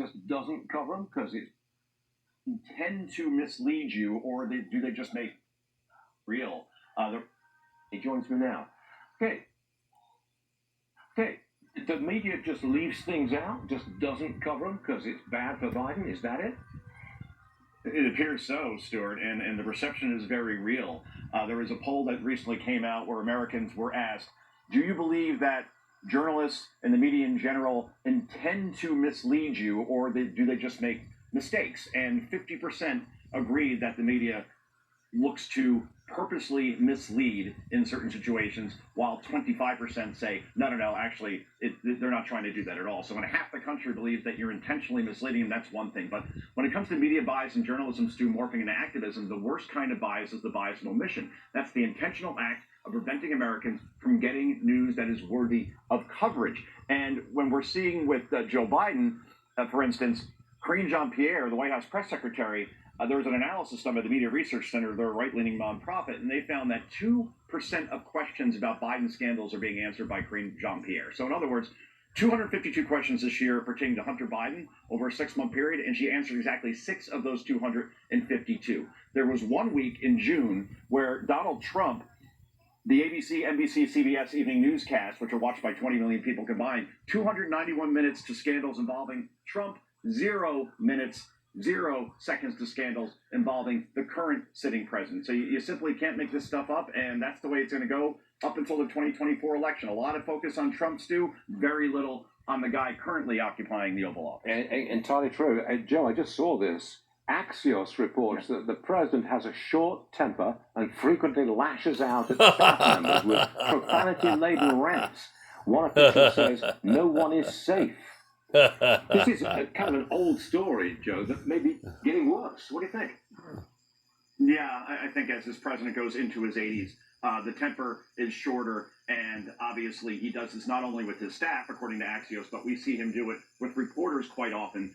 just doesn't cover them because it tend to mislead you, or do they just make real? He joins me now. Okay. Okay. The media just leaves things out, just doesn't cover them because it's bad for Biden. Is that it? It appears so, Stuart, and the reception is very real. There was a poll that recently came out where Americans were asked, do you believe that journalists and the media in general intend to mislead you, or do they just make mistakes? And 50% agreed that the media looks to purposely mislead in certain situations, while 25% say, no, actually, they're not trying to do that at all. So when half the country believes that you're intentionally misleading them, that's one thing. But when it comes to media bias and journalism, Stu, morphing into activism, the worst kind of bias is the bias of omission. That's the intentional act of preventing Americans from getting news that is worthy of coverage. And when we're seeing with Joe Biden, for instance, Karine Jean-Pierre, the White House press secretary, there was an analysis done by the Media Research Center, they're a right-leaning nonprofit, and they found that 2% of questions about Biden scandals are being answered by Karine Jean-Pierre. So in other words, 252 questions this year pertaining to Hunter Biden over a 6-month period, and she answered exactly 6 of those 252. There was 1 week in June where Donald Trump, the ABC, NBC, CBS evening newscast, which are watched by 20 million people combined, 291 minutes to scandals involving Trump, 0 minutes, 0 seconds to scandals involving the current sitting president. So you simply can't make this stuff up, and that's the way it's going to go up until the 2024 election. A lot of focus on Trump, Stu, very little on the guy currently occupying the Oval Office. Entirely true. Joe, I just saw this. Axios reports that the president has a short temper and frequently lashes out at staff members with profanity-laden rants. One official says no one is safe. This is kind of an old story, Joe, that may be getting worse. What do you think? Yeah, I think as this president goes into his 80s, the temper is shorter, and obviously he does this not only with his staff, according to Axios, but we see him do it with reporters quite often.